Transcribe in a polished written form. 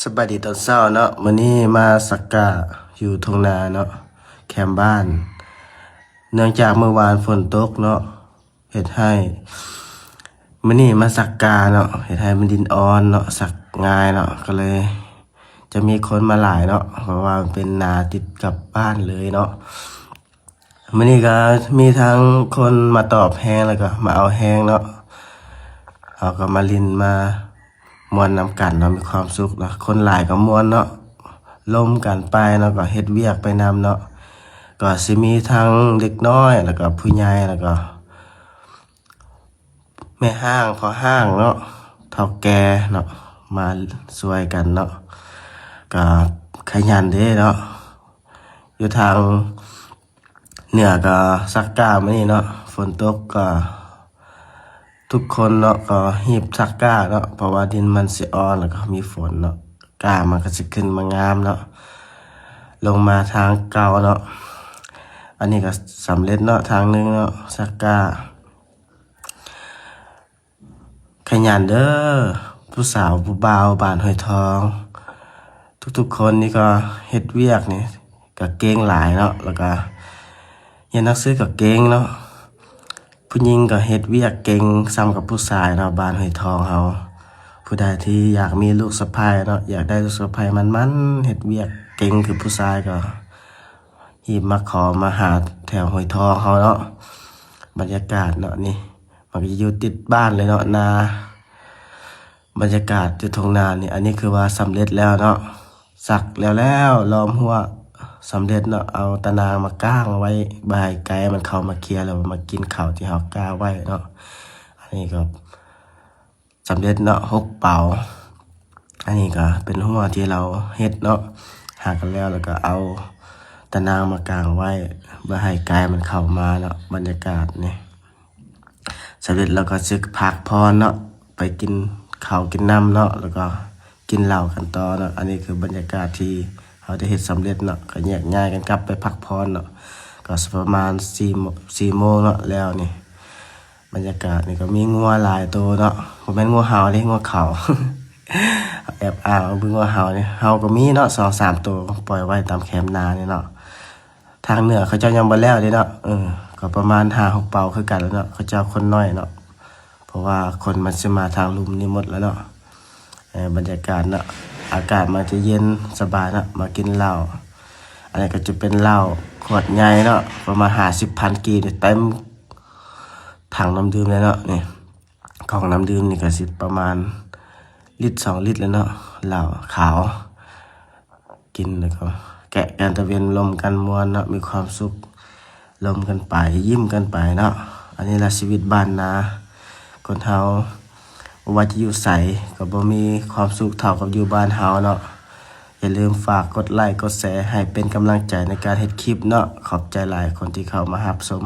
สบายดีตอนเช้าเนาะมื้อนี้มาสักกะอยู่ทุ่งนาเนาะแคมป์บ้านเนื่องจากเมื่อวานฝนตกเนาะเฮ็ดให้มื้อนี้มาสักกาเนาะเฮ็ดให้มันดินอ่อนเนาะสักง่ายเนาะก็เลย จะมีคนมาหลายเนาะเพราะว่ามันเป็นนาติดกับบ้านเลยเนาะมื้อนี้ก็มีทั้งคนมาตอบแห้งแล้วก็มาเอาแห้งเนาะเขาก็มาลินมามวนนำกันเนาะมีความสุขเนาะคนหลายก็มวนเนาะล่มกันไปเนาะก็เฮ็ดเวียกไปนำเนาะก็สิมีทั้งเด็กน้อยแล้วก็ผู้ใหญ่แล้วก็แม่ห้างพ่อห้างเนาะเฒ่าแก่เนาะมาช่วยกันเนาะก็ขยันเด้เนาะอยู่ทางเหนือก็ซักกามื้อนี้เนาะฝนตกก็ทุกคนเนาะก็หีบซักกาเนาะเพราะว่าดินมันสิอ่อนแล้วก็มีฝนเนาะกามันก็สิขึ้นมางามเนาะลงมาทางเก่าเนาะอันนี้ก็สำเร็จเนาะทางนึงเนาะซักกาขยันเด้อผู้สาวผู้บ่าวบ้านห้วยทองทุกๆคนนี่ก็เฮ็ดเวียกนี่ก็เก่งหลายเนาะแล้วก็เรียนหนังสือก็เก่งเนาะผู้หญิงก็เฮ็ดเวียกเก่งซ้ำกับผู้ชายเนาะบ้านห้วยทองเฮาผู้ใดที่อยากมีลูกสะใภ้เนาะอยากได้ลูกสะใภ้มันๆเฮ็ดเวียกเก่งคือผู้ชายก็หีบมาขอมาหาแถวห้วยทองเฮาเนาะบรรยากาศเนาะนี่มันก็อยู่ติดบ้านเลยเนาะนาบรรยากาศที่ทุ่งนานี่อันนี้คือว่าสำเร็จแล้วเนาะสักแล้วล้อมหัวสำเร็จเนาะเอาตะนางมาก้างไว้บายไก่มันเข้ามาเคลียร์แล้วมากินข้าวที่เฮาก้าไว้เนาะอันนี้ก็สำเร็จเนาะ6 เป่าอันนี้ก็เป็นหัวที่เราเฮ็ดเนาะหากันแล้วก็เอาตะนางมากางไว้บ่ให้ไก่มันเข้ามาเนาะบรรยากาศนี่สำเร็จแล้วก็สึกพักพรเนาะไปกินข้าวกินน้ำเนาะแล้วก็กินเหล้ากันต่อเนาะอันนี้คือบรรยากาศที่เขาได้เฮ็ดสำเร็จเนาะก็แยกย้ายกันกลับไปพักผ่อนเนาะก็ประมาณ4 โมงเนาะแล้วนี่บรรยากาศนี่ก็มีงัวหลายตัวเนาะบ่แม่นงัวเห่าเด้งัวเขา แอบอ้างเอาเบิ่งงัวเห่านี่เห่าก็มีเนาะ2-3 ตัวปล่อยไว้ตามแคมป์นานี่เนาะทางเหนือเขาเจ้ายังบ่แล้วเด้เนาะก็ประมาณ5-6 เป่าคือกันแล้วเนาะเขาเจ้าคนน้อยเนาะเพราะว่าคนมันสิมาทางลุ่มนี่หมดแล้วเนาะบรรยากาศเนาะอากาศมันจะเย็นสบายเนาะมากินเหล้าอันนี้ก็จะเป็นเหล้าขวดใหญ่เนาะประมาณ50,000 กีนี่เต็มถังน้ำดื่มเลยเนาะนี่ของน้ำดื่มนี่ก็สิประมาณ1-2 ลิตรแล้วเนาะเหล้าขาวกินแล้วก็แกะกันตะเวนลมกันม่วนเนาะมีความสุขลมกันไปยิ้มกันไปเนาะอันนี้ล่ะชีวิตบ้านนาคนเฮาบ่ว่าจะอยู่ไสก็บ่มีความสุขเท่ากับอยู่บ้านเฮาเนาะอย่าลืมฝากกดไลค์กดแชร์ให้เป็นกำลังใจในการเฮ็ดคลิปเนาะขอบใจหลายคนที่เข้ามารับชม